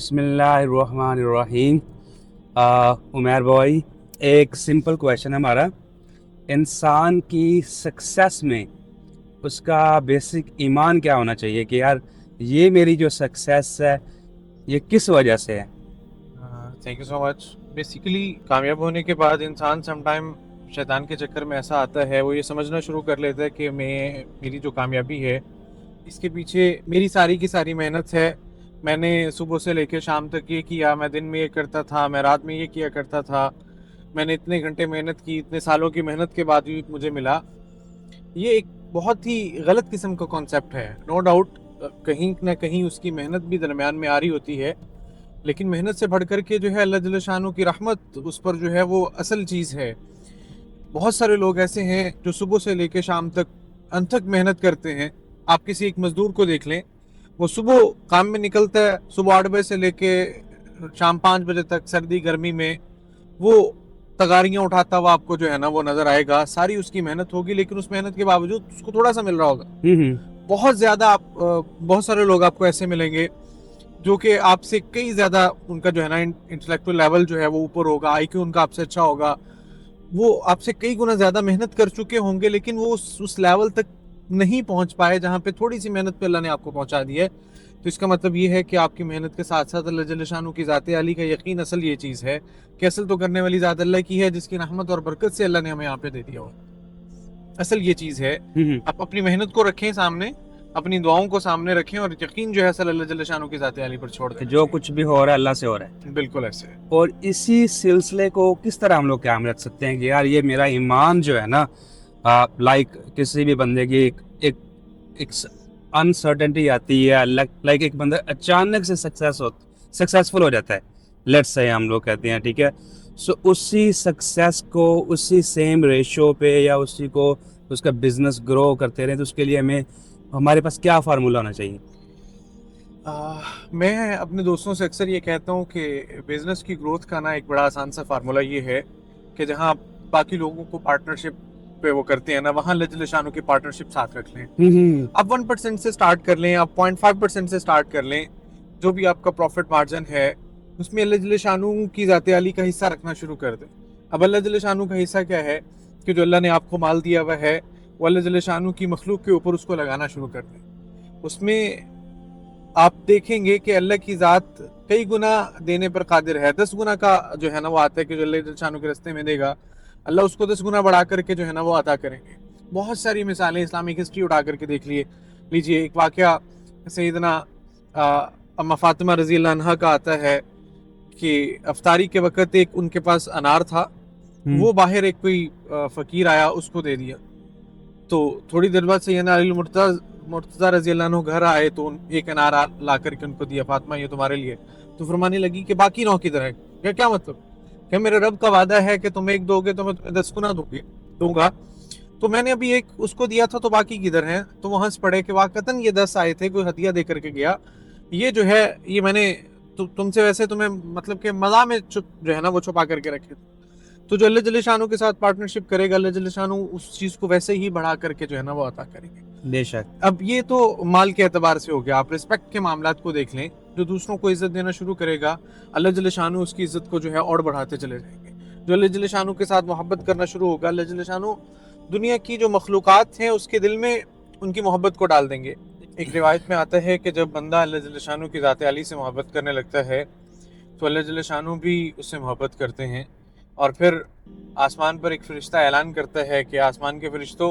बिस्मिल्लाहिर्रहमानिर्रहीम। उमर भाई, एक सिंपल क्वेश्चन है हमारा। इंसान की सक्सेस में उसका बेसिक ईमान क्या होना चाहिए कि यार ये मेरी जो सक्सेस है ये किस वजह से है। Thank you so much. Basically कामयाब होने के बाद इंसान समटाइम शैतान के चक्कर में ऐसा आता है, वो ये समझना शुरू कर लेता है कि मेरी जो कामयाबी है इसके पीछे मेरी सारी की सारी मेहनत है। मैंने सुबह से लेकर शाम तक ये किया, मैं दिन में ये करता था, मैं रात में ये किया करता था, मैंने इतने घंटे मेहनत की, इतने सालों की मेहनत के बाद भी मुझे मिला। ये एक बहुत ही गलत किस्म का कॉन्सेप्ट है। नो डाउट कहीं ना कहीं उसकी मेहनत भी दरमियान में आ रही होती है, लेकिन मेहनत से बढ़ कर के जो है अल्लाह जल्ल शानू की रहमत उस पर जो है वो असल चीज़ है। बहुत सारे लोग ऐसे हैं जो सुबह से लेकर शाम तक अनथक मेहनत करते हैं। आप किसी एक मजदूर को देख लें, वो सुबह काम में निकलता है, सुबह 8 बजे से लेके शाम 5 बजे तक सर्दी गर्मी में वो तगारियां उठाता हुआ आपको जो है ना वो नजर आएगा। सारी उसकी मेहनत होगी, लेकिन उस मेहनत के बावजूद उसको थोड़ा सा मिल रहा होगा। हम्म। बहुत ज्यादा आप बहुत सारे लोग आपको ऐसे मिलेंगे जो कि आपसे कई ज्यादा, उनका जो है ना इंटेलेक्चुअल लेवल जो है वो ऊपर होगा, आईक्यू उनका आपसे अच्छा होगा, वो आपसे कई गुना ज्यादा मेहनत कर चुके होंगे, लेकिन वो उस लेवल तक नहीं पहुंच पाए जहां पे थोड़ी सी मेहनत पे अल्लाह ने आपको पहुंचा दी है। तो इसका मतलब ये है कि आपकी मेहनत के साथ साथ अल्लाह जल्ल शानू की ज़ात अली का यकीन असल ये चीज़ है कि असल तो करने वाली ज़ात अल्लाह की है, जिसकी रहमत और बरकत से अल्लाह ने हमें यहाँ पे दे दिया हो। असल ये चीज़ है। हम्म। आप अपनी मेहनत को रखें सामने, अपनी दुआओं को सामने रखें, और यकीन जो है असल अल्लाह जल्ल शानू की ज़ात अली पर छोड़ कि देना जो कुछ भी चाहिए। हो रहा है अल्लाह से हो रहा है। बिल्कुल ऐसे है। और इसी सिलसिले को किस तरह हम लोग क्या रख सकते हैं कि यार ये मेरा ईमान जो है ना, लाइक किसी भी बंदे की एक एक अनसर्टेनिटी आती है, लाइक एक बंदा अचानक से सक्सेसफुल हो जाता है। लेट्स से हम लोग कहते हैं, ठीक है। सो उसी सक्सेस को उसी सेम रेशो पे या उसी को उसका बिजनेस ग्रो करते रहे, तो उसके लिए हमें हमारे पास क्या फार्मूला होना चाहिए। मैं अपने दोस्तों से अक्सर ये कहता हूँ कि बिजनेस की ग्रोथ का ना एक बड़ा आसान सा फार्मूला ये है कि जहाँ आप बाकी लोगों को पार्टनरशिप पे वो करते हैं ना, वहाँ लजल शानों की पार्टनरशिप साथ रख लें। हम्म। आप 1% से स्टार्ट कर लें, आप 0.5% से स्टार्ट कर लें। जो भी आपका प्रॉफिट मार्जिन है उसमें अल्लाह जल्ल शानू की ज़ाते अली का हिस्सा रखना शुरू कर दें। अब अल्लाह जल्ल शानू का हिस्सा क्या है कि जो अल्लाह ने आपको माल दिया हुआ है वो अल्लाह जल्ल शानू की मखलूक के ऊपर उसको लगाना शुरू कर दें। उसमें आप देखेंगे कि अल्लाह की ज़ात कई गुना देने पर कादिर है। 10 गुना का जो है ना वो आता है कि जो अल्लाह शानू के रास्ते में देगा, अल्लाह उसको 10 गुना बढ़ा करके जो है ना वो अता करेंगे। बहुत सारी मिसालें इस्लामिक हिस्ट्री उठा करके देख लीजिए। एक वाक़या सैयदना अम्मा फातिमा रज़ी अल्लाह अन्हा का आता है कि अफ्तारी के वक़्त एक उनके पास अनार था, हम्म। वो बाहर एक कोई फ़कीर आया, उसको दे दिया। तो थोड़ी देर बाद सैयदना अली मुर्तज़ा रज़ी अल्लाह अन्हु घर आए तो एक अनार ला करके उनको दिया, फातिमा ये तुम्हारे लिए। तो फरमाने लगी कि बाकी 9 किधर है? क्या मतलब? क्या मेरे रब का वादा है कि तुम एक दोगे तो मैं तुम्हें 10 गुना दूंगा। तो मैंने अभी एक उसको दिया था, तो बाकी किधर हैं? तो वो हंस पड़े कि वाकतन ये 10 आए थे, कोई हदिया दे करके गया, ये जो है ये मैंने तुमसे वैसे तुम्हें मतलब कि मज़ा में जो है ना वो छुपा करके रखे थे। तो जो अल्लाह जल्ल शानू के साथ पार्टनरशिप करेगा, अल्लाह जल्ल शानू उस चीज़ को वैसे ही बढ़ा करके जो है ना वो अता करेंगे। बेशक। अब ये तो माल के एतबार से हो गया। आप रिस्पेक्ट के मामलात को देख लें, जो दूसरों को इज्जत देना शुरू करेगा, अल्लाह जल्ल शानू उसकी इज्जत को जो है और बढ़ाते चले जाएंगे। जो अल्लाह जल्ल शानू के साथ मोहब्बत करना शुरू होगा, अल्लाह जल्ल शानू दुनिया की जो मखलूक़ात हैं उसके दिल में उनकी मोहब्बत को डाल देंगे। एक रिवायत में आता है कि जब बंदा अल्लाह जल्ल शानू की ज़ात अली से मोहब्बत करने लगता है तो अल्लाह जल्ल शानू भी उससे मोहब्बत करते हैं। और फिर आसमान पर एक फ़रिश्ता ऐलान करता है कि आसमान के फ़रिश्तों,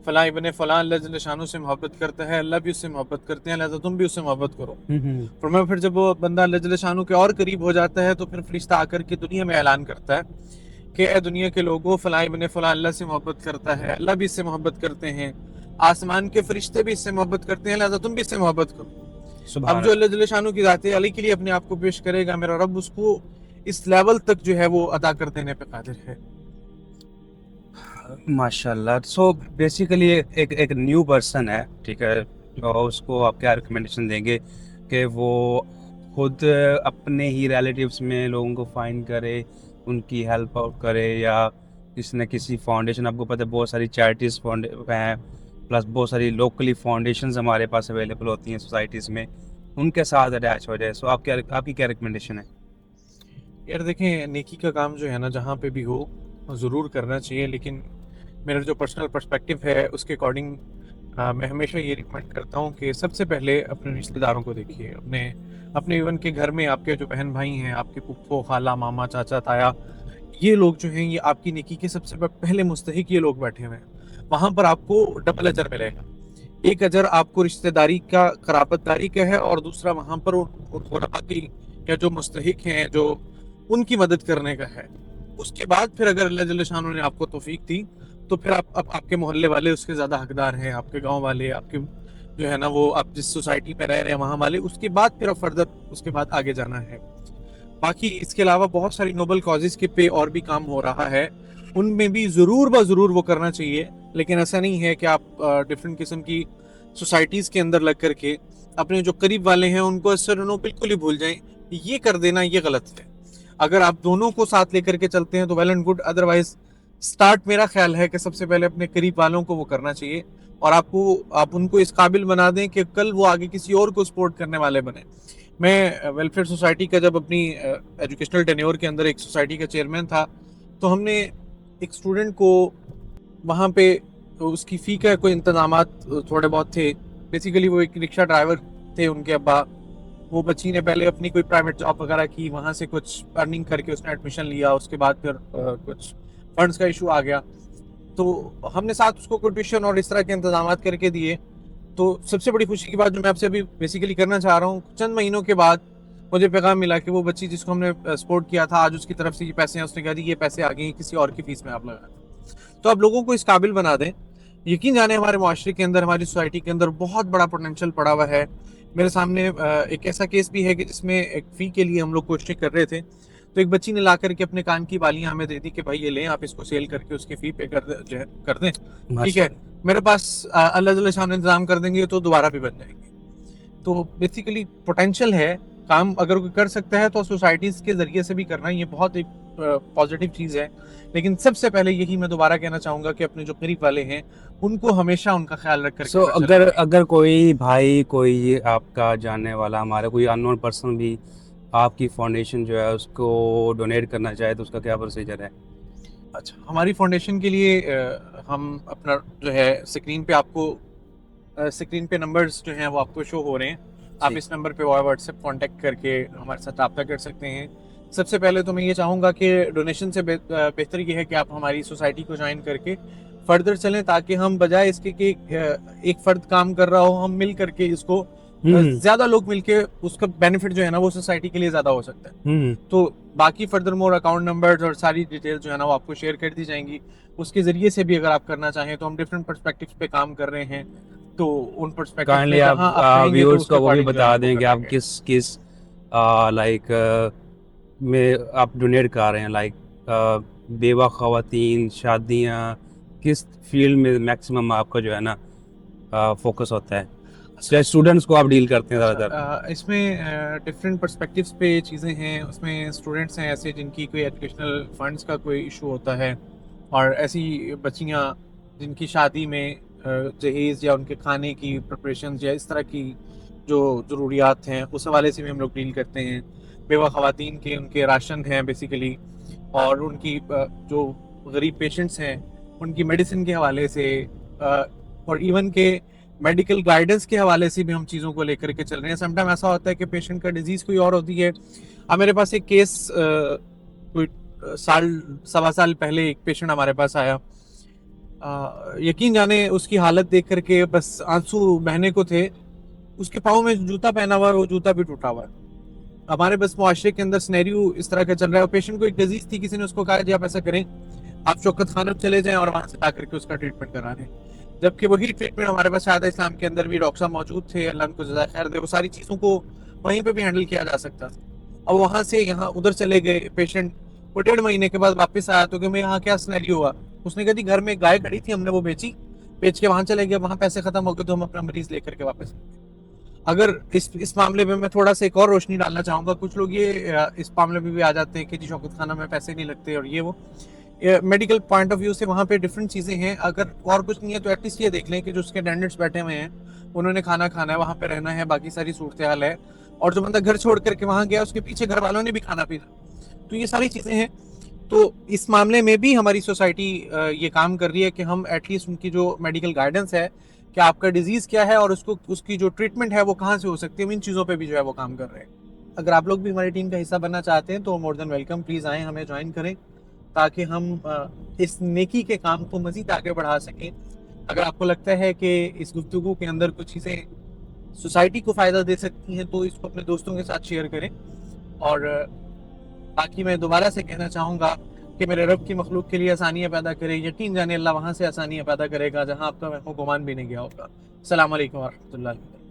फ़लाँ इब्ने फ़लाँ अल्लाह जल्ल शानू से मोहब्बत करता है, अल्लाह भी उससे मोहब्बत करते हैं, लिहाज़ा तुम भी उससे मोहब्बत करो। हम्म। फरमाया फिर जब वो बंदा अल्लाह जल्ल शानू के और करीब हो जाता है तो फिर फ़रिश्ता आकर के दुनिया में ऐलान करता है कि ए दुनिया के लोगों, फ़लाँ इब्ने फ़लाँ अल्लाह से मोहब्बत करता है, अल्लाह भी इससे मोहब्बत करते हैं, आसमान के फ़रिश्ते भी इससे मोहब्बत करते हैं, लिहाज़ा तुम भी इससे मोहब्बत करो। अब सुभान जो अल्लाह। अल्लाह जल्ल शानू की ज़ात अली के लिए अपने आप को पेश करेगा, मेरा रब उसको इस लेवल तक जो है वो अदा कर देने पे कादिर है। माशाल्लाह। सो बेसिकली एक एक न्यू पर्सन है, ठीक है, तो उसको आप क्या रिकमेंडेशन देंगे कि वो खुद अपने ही रिलेटिव्स में लोगों को फाइंड करे, उनकी हेल्प आउट करे, या किसी न किसी फाउंडेशन, आपको पता है बहुत सारी चैरिटीज़ फाउंड हैं, प्लस बहुत सारी लोकली फाउंडेशंस हमारे पास अवेलेबल होती हैं सोसाइटीज़ में, उनके साथ अटैच हो जाए। सो आपकी क्या रिकमेंडेशन है? यार देखें, नेकी का काम जो है ना, जहाँ पे भी हो ज़रूर करना चाहिए, लेकिन मेरा जो पर्सनल पर्सपेक्टिव है उसके अकॉर्डिंग मैं हमेशा ये रिकमेंड करता हूँ कि सबसे पहले अपने रिश्तेदारों को देखिए। अपने अपने इवन के घर में आपके जो बहन भाई हैं, आपके फूफो खाला मामा चाचा ताया, ये लोग जो हैं ये आपकी नेकी के सबसे पहले मुस्तहिक ये लोग बैठे हुए हैं। वहाँ पर आपको डबल अजर मिलेगा। एक अजर आपको रिश्तेदारी का, कराबतदारी का है, और दूसरा वहाँ पर उन गुरबा की या जो मुस्तहिक हैं, जो उनकी मदद करने का है। उसके बाद फिर अगर अल्लाह जल्ल शान ने आपको तौफीक दी तो फिर आपके मोहल्ले वाले उसके ज़्यादा हकदार हैं, आपके गांव वाले, आपके जो है ना वो आप जिस सोसाइटी में रह रहे हैं वहाँ वाले, उसके बाद फिर अब फर्दर उसके बाद आगे जाना है। बाकी इसके अलावा बहुत सारी नोबल कॉजेज़ के पे और भी काम हो रहा है, उनमें भी ज़रूर ब ज़रूर वो करना चाहिए। लेकिन ऐसा नहीं है कि आप डिफरेंट किस्म की सोसाइटीज़ के अंदर लग करके अपने जो करीब वाले हैं उनको असर बिल्कुल ही भूल जाएं। ये कर देना ये गलत है। अगर आप दोनों को साथ लेकर के चलते हैं तो well and good, otherwise start मेरा ख्याल है कि सबसे पहले अपने करीब वालों को वो करना चाहिए, और आप उनको इस काबिल बना दें कि कल वो आगे किसी और को सपोर्ट करने वाले बने। मैं वेलफेयर सोसाइटी का जब अपनी एजुकेशनल टेन्योर के अंदर एक सोसाइटी का चेयरमैन था, तो हमने एक स्टूडेंट को वहाँ पे उसकी फ़ी का कोई इंतजामात थोड़े बहुत थे। बेसिकली वो एक रिक्शा ड्राइवर थे उनके अब्बा। वो बच्ची ने पहले अपनी कोई प्राइवेट जॉब वगैरह की, वहाँ से कुछ अर्निंग करके उसने एडमिशन लिया। उसके बाद फिर कुछ फंड्स का इशू आ गया, तो हमने साथ उसको कोई ट्यूशन और इस तरह के इंतजाम करके दिए। तो सबसे बड़ी खुशी की बात जो मैं आपसे अभी बेसिकली करना चाह रहा हूँ, चंद महीनों के बाद मुझे पैगाम मिला कि वो बच्ची जिसको हमने सपोर्ट किया था, आज उसकी तरफ से ये पैसे हैं, उसने कहा ये पैसे आ गए हैं, किसी और की फीस में आप लगा दें। तो आप लोगों को इस काबिल बना दें। यकीन जाने हमारे माशरे के अंदर, हमारी सोसाइटी के अंदर बहुत बड़ा पोटेंशियल पड़ा हुआ है। मेरे सामने एक ऐसा केस भी है कि जिसमें एक फ़ी के लिए हम लोग कोशिश कर रहे थे, तो एक बच्ची ने ला करके अपने कान की बालियां हमें दे दी कि भाई ये लें, आप इसको सेल करके उसकी फ़ी पे कर दें। ठीक है, मेरे पास अल्लाह ताला शान इंतजाम कर देंगे तो दोबारा भी बन जाएंगे। तो बेसिकली पोटेंशियल है, काम अगर कोई कर सकता है तो सोसाइटीज़ के ज़रिए से भी करना, ये बहुत एक पॉजिटिव चीज़ है। लेकिन सबसे पहले यही मैं दोबारा कहना चाहूँगा कि अपने जो करीब वाले हैं उनको हमेशा उनका ख्याल रख कर। सो अगर कोई भाई, कोई आपका जानने वाला, हमारा कोई अननोन पर्सन भी आपकी फाउंडेशन जो है उसको डोनेट करना चाहे तो उसका क्या प्रोसीजर है? अच्छा, हमारी फाउंडेशन के लिए हम अपना जो है स्क्रीन पे आपको स्क्रीन पे नंबर्स जो हैं वो आपको शो हो रहे हैं। आप जी। इस नंबर पे व्हाट्सएप कांटेक्ट करके हमारे साथ रब्ता कर सकते हैं। सबसे पहले तो मैं ये चाहूँगा कि डोनेशन से बेहतर ये है कि आप हमारी सोसाइटी को ज्वाइन करके फर्दर चलें, ताकि हम बजाय इसके कि एक फ़र्द काम कर रहा हो, हम मिल करके इसको ज़्यादा लोग मिलके उसका बेनिफिट जो है ना वो सोसाइटी के लिए ज़्यादा हो सकता है। तो बाकी फर्दर मोर अकाउंट नंबर्स और सारी डिटेल जो है ना वो आपको शेयर कर दी जाएंगी। उसके ज़रिए से भी अगर आप करना चाहें तो हम डिफरेंट पर्सपेक्टिव्स पे काम कर रहे हैं। तो उन पर्सपेक्टिव काइंडली पे आप जहाँ आप कहेंगे तो व्यूअर्स उसके को वो भी अकॉर्डिंग जो है बता हम वो दें कर कि आप लेंगे। किस किस लाइक में आप डोनेट कर रहे हैं, लाइक बेवा ख़वातीन, शादियाँ, किस फील्ड में मैक्सिमम आपका जो है ना फोकस होता है? स्टूडेंट्स को आप डील करते हैं ज़्यादातर? इसमें डिफरेंट पर्सपेक्टिव्स पे चीज़ें हैं। उसमें स्टूडेंट्स हैं ऐसे जिनकी कोई एजुकेशनल फंड्स का कोई इशू होता है, और ऐसी बच्चियाँ जिनकी शादी में जहेज़ या उनके खाने की प्रिपरेशन या इस तरह की जो ज़रूरियात हैं उस हवाले से भी हम लोग डील करते हैं। बेवा ख़वातीन के उनके राशन हैं बेसिकली, और उनकी जो गरीब पेशेंट्स हैं उनकी मेडिसिन के हवाले से, और इवन के मेडिकल गाइडेंस के हवाले से भी हम चीज़ों को लेकर के चल रहे हैं। समटाइम ऐसा होता है कि पेशेंट का डिजीज़ कोई और होती है। अब मेरे पास एक केस कोई साल सवा साल पहले एक पेशेंट हमारे पास आया। यकीन जाने उसकी हालत देख करके बस आंसू बहने को थे। उसके पाँव में जूता पहना हुआ है, वो जूता भी टूटा हुआ है। हमारे बस मुआशरे के अंदर सिनेरियो इस तरह का चल रहा है। पेशेंट को एक डिजीज़ थी, किसी ने उसको कहा जी आप ऐसा करें, आप शौकत खाना चले जाएं और वहाँ से ला करके उसका ट्रीटमेंट करा लें। जबकि वही ट्रीटमेंट हमारे पास शायद इस्लाम के अंदर भी डॉक्टर साहब मौजूद थे, अल्लाह उनको जज़ाए खैर दे, वो सारी चीज़ों को वहीं पे भी हैंडल किया जा सकता था। अब वहाँ से यहाँ उधर चले गए पेशेंट, वो 1.5 महीने के बाद वापस आया तो कि मैं यहाँ क्या सिनेरियो हुआ। उसने कहा जी घर में गाय खड़ी थी, हमने वो बेच के वहाँ चले गए, वहाँ पैसे खत्म हो गए तो हम अपना मरीज लेकर के वापस। अगर इस मामले में मैं थोड़ा सा एक और रोशनी डालना चाहूँगा, कुछ लोग ये इस मामले में भी आ जाते हैं कि जी शौकत खाना में पैसे नहीं लगते और ये वो। मेडिकल पॉइंट ऑफ व्यू से वहाँ पे डिफरेंट चीज़ें हैं। अगर और कुछ नहीं है तो एटलीस्ट ये देख लें कि जो उसके अटेंडेंट्स बैठे हुए हैं उन्होंने खाना खाना है, वहाँ पे रहना है, बाकी सारी सूरत हाल है, और जो बंदा घर छोड़ करके वहाँ गया उसके पीछे घर वालों ने भी खाना पीना, तो ये सारी चीज़ें हैं। तो इस मामले में भी हमारी सोसाइटी ये काम कर रही है कि हम एटलीस्ट उनकी जो मेडिकल गाइडेंस है कि आपका डिजीज़ क्या है और उसको उसकी जो ट्रीटमेंट है वो कहाँ से हो सकती है, इन चीज़ों पे भी जो है वो काम कर रहे हैं। अगर आप लोग भी हमारी टीम का हिस्सा बनना चाहते हैं तो मोर देन वेलकम, प्लीज़ आएँ, हमें ज्वाइन करें ताकि हम इस नेकी के काम को मज़ीद आगे बढ़ा सकें। अगर आपको लगता है कि इस गुफ्तगू के अंदर कुछ चीज़ें सोसाइटी को फ़ायदा दे सकती हैं तो इसको अपने दोस्तों के साथ शेयर करें। और बाकी मैं दोबारा से कहना चाहूँगा कि मेरे रब की मखलूक के लिए आसानियाँ पैदा करे। यकीन जाने अल्लाह वहाँ से आसानियाँ पैदा करेगा जहाँ आपका वहमो गुमान भी नहीं गया होगा। अस्सलाम वालेकुम व रहमतुल्लाहि व बरकातहू।